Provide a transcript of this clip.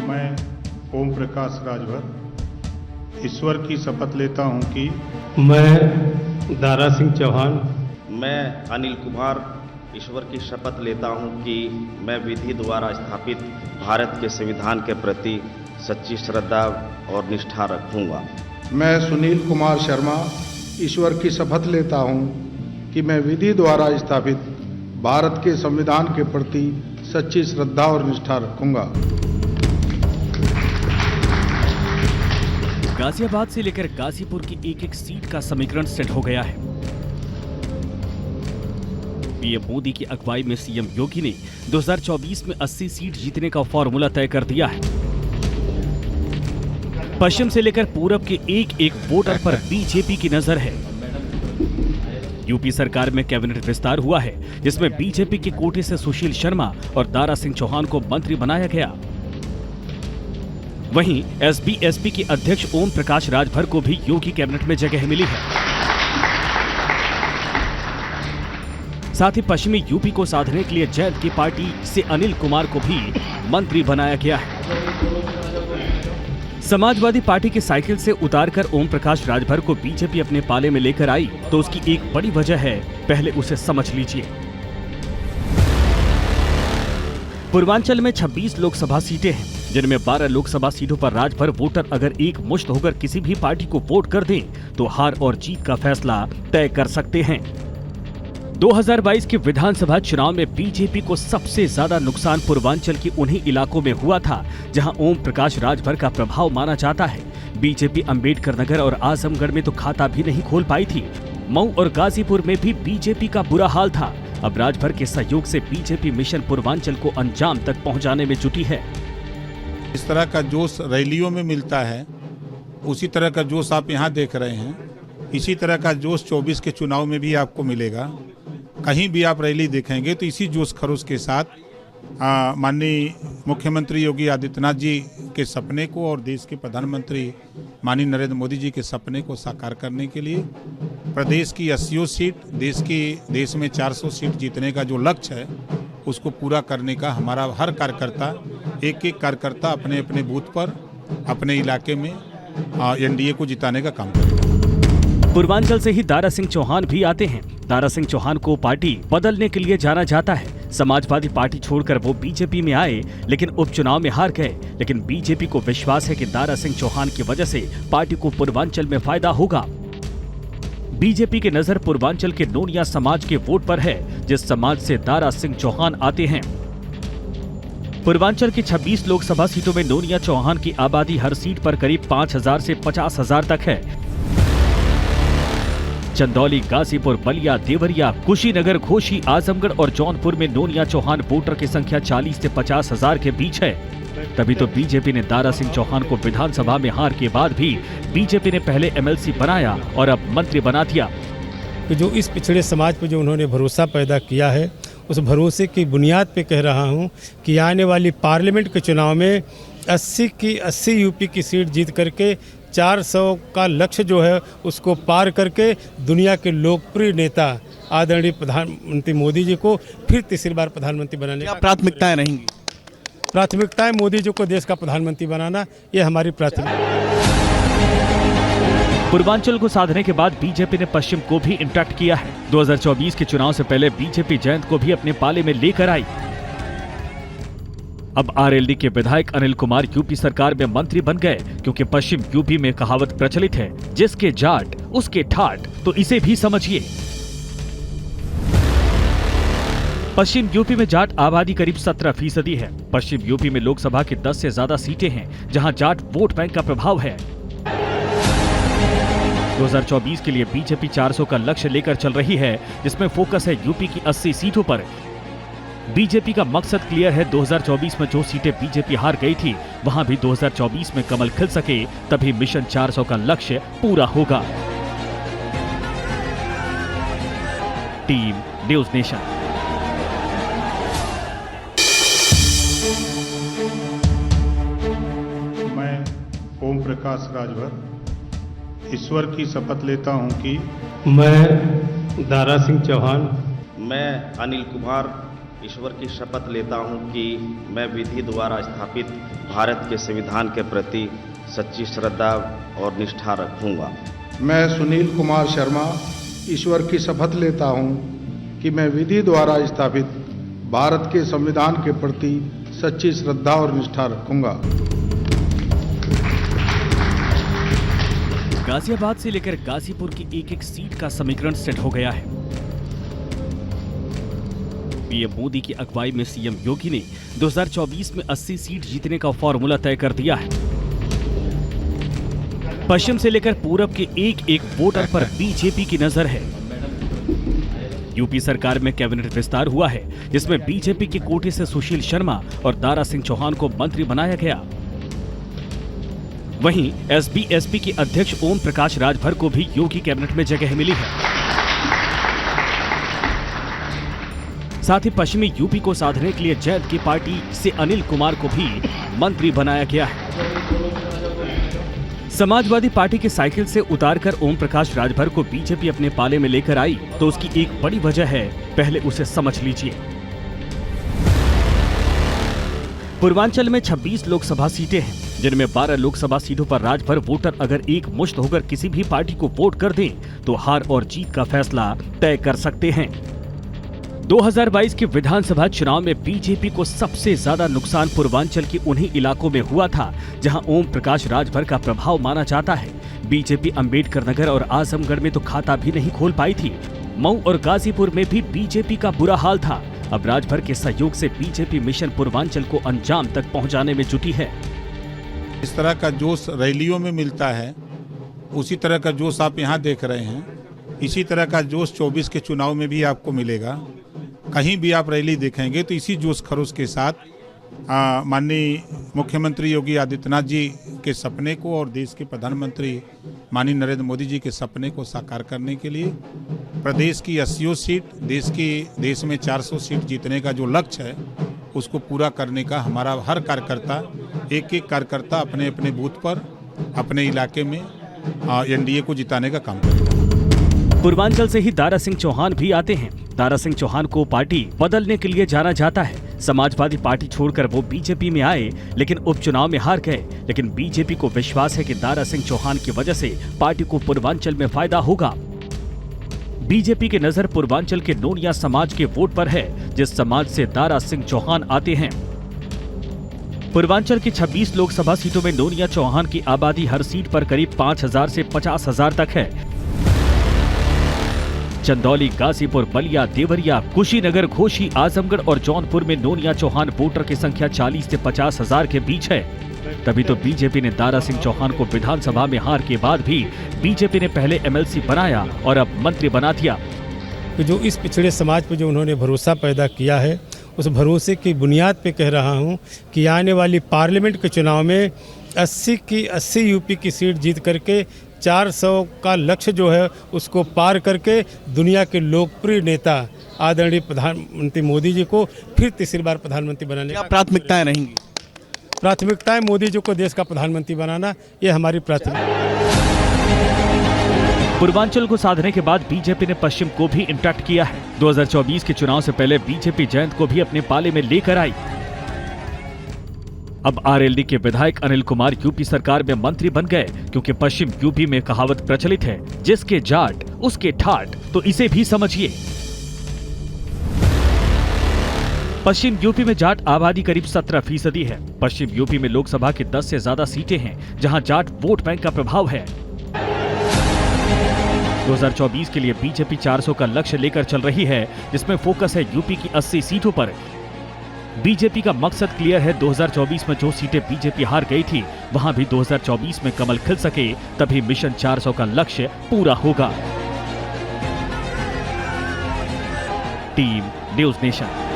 मैं ओम प्रकाश राजभर ईश्वर की शपथ लेता हूं कि मैं दारा सिंह चौहान मैं अनिल कुमार ईश्वर की शपथ लेता हूं कि मैं विधि द्वारा स्थापित भारत के संविधान के प्रति सच्ची श्रद्धा और निष्ठा रखूंगा। मैं सुनील कुमार शर्मा ईश्वर की शपथ लेता हूं कि मैं विधि द्वारा स्थापित भारत के संविधान के प्रति सच्ची श्रद्धा और निष्ठा रखूंगा। गाजियाबाद से लेकर गाजीपुर की एक एक सीट का समीकरण सेट हो गया है। पीएम मोदी की अगुवाई में सीएम योगी ने 2024 में 80 सीट जीतने का फॉर्मूला तय कर दिया है। पश्चिम से लेकर पूरब के एक एक वोटर पर बीजेपी की नजर है। यूपी सरकार में कैबिनेट विस्तार हुआ है, जिसमें बीजेपी के कोटे से सुशील शर्मा और दारा सिंह चौहान को मंत्री बनाया गया। वहीं एसबी-एसपी के अध्यक्ष ओम प्रकाश राजभर को भी योगी कैबिनेट में जगह मिली है। साथ ही पश्चिमी यूपी को साधने के लिए जैद की पार्टी से अनिल कुमार को भी मंत्री बनाया गया है। समाजवादी पार्टी की साइकिल से उतारकर ओम प्रकाश राजभर को बीजेपी अपने पाले में लेकर आई तो उसकी एक बड़ी वजह है, पहले उसे समझ लीजिए। पूर्वांचल में 26 लोकसभा सीटें हैं, जिनमें 12 लोकसभा सीटों पर राजभर वोटर अगर एक मुश्त होकर किसी भी पार्टी को वोट कर दें तो हार और जीत का फैसला तय कर सकते हैं। 2022 के विधानसभा चुनाव में बीजेपी को सबसे ज्यादा नुकसान पूर्वांचल के उन्हीं इलाकों में हुआ था जहां ओम प्रकाश राजभर का प्रभाव माना जाता है। बीजेपी अंबेडकर नगर और आजमगढ़ में तो खाता भी नहीं खोल पाई थी। मऊ और गाजीपुर में भी बीजेपी का बुरा हाल था। अब राजभर के सहयोग से बीजेपी मिशन पूर्वांचल को अंजाम तक पहुंचाने में जुटी है। इस तरह का जोश रैलियों में मिलता है, उसी तरह का जोश आप यहाँ देख रहे हैं। इसी तरह का जोश 24 के चुनाव में भी आपको मिलेगा। कहीं भी आप रैली देखेंगे तो इसी जोश खरोश के साथ माननीय मुख्यमंत्री योगी आदित्यनाथ जी के सपने को और देश के प्रधानमंत्री माननीय नरेंद्र मोदी जी के सपने को साकार करने के लिए प्रदेश की 80 सीट, देश में 400 सीट जीतने का जो लक्ष्य है उसको पूरा करने का हमारा हर कार्यकर्ता, एक एक कार्यकर्ता अपने अपने बूथ पर अपने इलाके में एनडीए को जिताने का काम करेगा। पूर्वांचल से ही दारा सिंह चौहान भी आते हैं। दारा सिंह चौहान को पार्टी बदलने के लिए जाना जाता है। समाजवादी पार्टी छोड़कर वो बीजेपी में आए, लेकिन उपचुनाव में हार गए। लेकिन बीजेपी को विश्वास है कि दारा सिंह चौहान की वजह से पार्टी को पूर्वांचल में फायदा होगा। बीजेपी की नजर पूर्वांचल के नोनिया समाज के वोट पर है, जिस समाज से दारा सिंह चौहान आते हैं। पूर्वांचल की 26 लोकसभा सीटों में नोनिया चौहान की आबादी हर सीट पर करीब 5,000 से 50,000 तक है। चंदौली, गाजीपुर, बलिया, देवरिया, कुशीनगर, घोसी, आजमगढ़ और जौनपुर में नोनिया चौहान वोटर की संख्या 40 से 50,000 के बीच है। तभी तो बीजेपी ने दारा सिंह चौहान को विधानसभा में हार के बाद भी बीजेपी ने पहले एमएलसी बनाया और अब मंत्री बना दिया। तो जो इस पिछड़े समाज पर जो उन्होंने भरोसा पैदा किया है, उस भरोसे की बुनियाद पे कह रहा हूँ कि आने वाली पार्लियामेंट के चुनाव में 80 की 80 यूपी की सीट जीत करके 400 का लक्ष्य जो है उसको पार करके दुनिया के लोकप्रिय नेता आदरणीय प्रधानमंत्री मोदी जी को फिर तीसरी बार प्रधानमंत्री बनाने का प्राथमिकताएं रहेंगी। प्राथमिकताएं मोदी जी को देश का प्रधानमंत्री बनाना, ये हमारी प्राथमिकता। पूर्वांचल को साधने के बाद बीजेपी ने पश्चिम को भी इंटैक्ट किया है। 2024 के चुनाव से पहले बीजेपी जयंत को भी अपने पाले में लेकर आई। अब आरएलडी के विधायक अनिल कुमार यूपी सरकार में मंत्री बन गए, क्योंकि पश्चिम यूपी में कहावत प्रचलित है, जिसके जाट उसके ठाट। तो इसे भी समझिए। पश्चिम यूपी में जाट आबादी करीब 17% है। पश्चिम यूपी में लोकसभा की 10 से ज्यादा सीटें हैं, जहां जाट वोट बैंक का प्रभाव है। 2024 के लिए बीजेपी 400 का लक्ष्य लेकर चल रही है, जिसमें फोकस है यूपी की 80 सीटों पर। बीजेपी का मकसद क्लियर है। 2024 में जो सीटें बीजेपी हार गई थी, वहां भी 2024 में कमल खिल सके, तभी मिशन 400 का लक्ष्य पूरा होगा। Team news nation. मैं ओम प्रकाश राजभर ईश्वर की शपथ लेता हूं कि मैं दारा सिंह चौहान मैं अनिल कुमार ईश्वर की शपथ लेता हूं कि मैं विधि द्वारा स्थापित भारत के संविधान के प्रति सच्ची श्रद्धा और निष्ठा रखूंगा। मैं सुनील कुमार शर्मा ईश्वर की शपथ लेता हूं कि मैं विधि द्वारा स्थापित भारत के संविधान के प्रति सच्ची श्रद्धा और निष्ठा रखूंगा। गाजियाबाद से लेकर गाजीपुर की एक एक सीट का समीकरण सेट हो गया है। पीएम मोदी की अगुवाई में सीएम योगी ने 2024 में 80 सीट जीतने का फॉर्मूला तय कर दिया है। पश्चिम से लेकर पूरब के एक एक वोटर पर बीजेपी की नजर है। यूपी सरकार में कैबिनेट विस्तार हुआ है, जिसमें बीजेपी के कोटे से सुशील शर्मा और दारा सिंह चौहान को मंत्री बनाया गया। वहीं एसपी के अध्यक्ष ओम प्रकाश राजभर को भी योगी कैबिनेट में जगह मिली है। साथ ही पश्चिमी यूपी को साधने के लिए जैद की पार्टी से अनिल कुमार को भी मंत्री बनाया गया है। समाजवादी पार्टी की साइकिल से उतारकर ओम प्रकाश राजभर को बीजेपी अपने पाले में लेकर आई, तो उसकी एक बड़ी वजह है, पहले उसे समझ लीजिए। पूर्वांचल में 26 लोकसभा सीटें हैं, जिनमें 12 लोकसभा सीटों पर राजभर वोटर अगर एक मुश्त होकर किसी भी पार्टी को वोट कर दें, तो हार और जीत का फैसला तय कर सकते हैं। 2022 के विधानसभा चुनाव में बीजेपी को सबसे ज्यादा नुकसान पूर्वांचल के उन्हीं इलाकों में हुआ था, जहां ओम प्रकाश राजभर का प्रभाव माना जाता है। बीजेपी अंबेडकर नगर और आजमगढ़ में तो खाता भी नहीं खोल पाई थी। मऊ और गाजीपुर में भी बीजेपी का बुरा हाल था। अब राजभर के सहयोग से बीजेपी मिशन पूर्वांचल को अंजाम तक पहुंचाने में जुटी है। इस तरह का जोश रैलियों में मिलता है, उसी तरह का जोश आप यहाँ देख रहे हैं। इसी तरह का जोश 24 के चुनाव में भी आपको मिलेगा। कहीं भी आप रैली देखेंगे तो इसी जोश खरोश के साथ माननीय मुख्यमंत्री योगी आदित्यनाथ जी के सपने को और देश के प्रधानमंत्री माननीय नरेंद्र मोदी जी के सपने को साकार करने के लिए प्रदेश की 80 सीट, देश में 400 सीट जीतने का जो लक्ष्य है, उसको पूरा करने का हमारा हर कार्यकर्ता, एक एक कार्यकर्ता अपने अपने बूथ पर, अपने इलाके में एनडीए को जिताने का काम करेगा। पूर्वांचल से ही दारा सिंह चौहान भी आते हैं। दारा सिंह चौहान को पार्टी बदलने के लिए जाना जाता है। समाजवादी पार्टी छोड़कर वो बीजेपी में आए, लेकिन उपचुनाव में हार गए। लेकिन बीजेपी को विश्वास है कि दारा सिंह चौहान की वजह से पार्टी को पूर्वांचल में फायदा होगा। बीजेपी की नजर पूर्वांचल के नोनिया समाज के वोट पर है, जिस समाज से दारा सिंह चौहान आते हैं। पूर्वांचल की 26 लोकसभा सीटों में नोनिया चौहान की आबादी हर सीट पर करीब 5,000 से 50,000 तक है। चंदौली, गाजीपुर, बलिया, देवरिया, कुशीनगर, घोसी, आजमगढ़ और जौनपुर में नोनिया चौहान वोटर की संख्या 40 से 50,000 के बीच है। तभी तो बीजेपी ने दारा सिंह चौहान को विधानसभा में हार के बाद भी बीजेपी ने पहले एमएलसी बनाया और अब मंत्री बना दिया। तो जो इस पिछड़े समाज पर जो उन्होंने भरोसा पैदा किया है, उस भरोसे की बुनियाद पे कह रहा हूँ कि आने वाली पार्लियामेंट के चुनाव में 80 की 80 यूपी की सीट जीत करके 400 का लक्ष्य जो है उसको पार करके दुनिया के लोकप्रिय नेता आदरणीय प्रधानमंत्री मोदी जी को फिर तीसरी बार प्रधानमंत्री बनाने का प्राथमिकताएं रहेंगी। प्राथमिकताएं मोदी जी को देश का प्रधानमंत्री बनाना, ये हमारी प्राथमिकता। पूर्वांचल को साधने के बाद बीजेपी ने पश्चिम को भी इंटैक्ट किया है। 2024 के चुनाव से पहले बीजेपी जयंत को भी अपने पाले में लेकर आई। अब आरएलडी के विधायक अनिल कुमार यूपी सरकार में मंत्री बन गए, क्योंकि पश्चिम यूपी में कहावत प्रचलित है, जिसके जाट उसके ठाट। तो इसे भी समझिए। पश्चिम यूपी में जाट आबादी करीब 17% है। पश्चिम यूपी में लोकसभा की 10 से ज्यादा सीटें हैं, जहां जाट वोट बैंक का प्रभाव है। 2024 के लिए बीजेपी 400 का लक्ष्य लेकर चल रही है, जिसमें फोकस है यूपी की 80 सीटों पर। बीजेपी का मकसद क्लियर है। 2024 में जो सीटें बीजेपी हार गई थी, वहां भी 2024 में कमल खिल सके, तभी मिशन 400 का लक्ष्य पूरा होगा। Team news nation.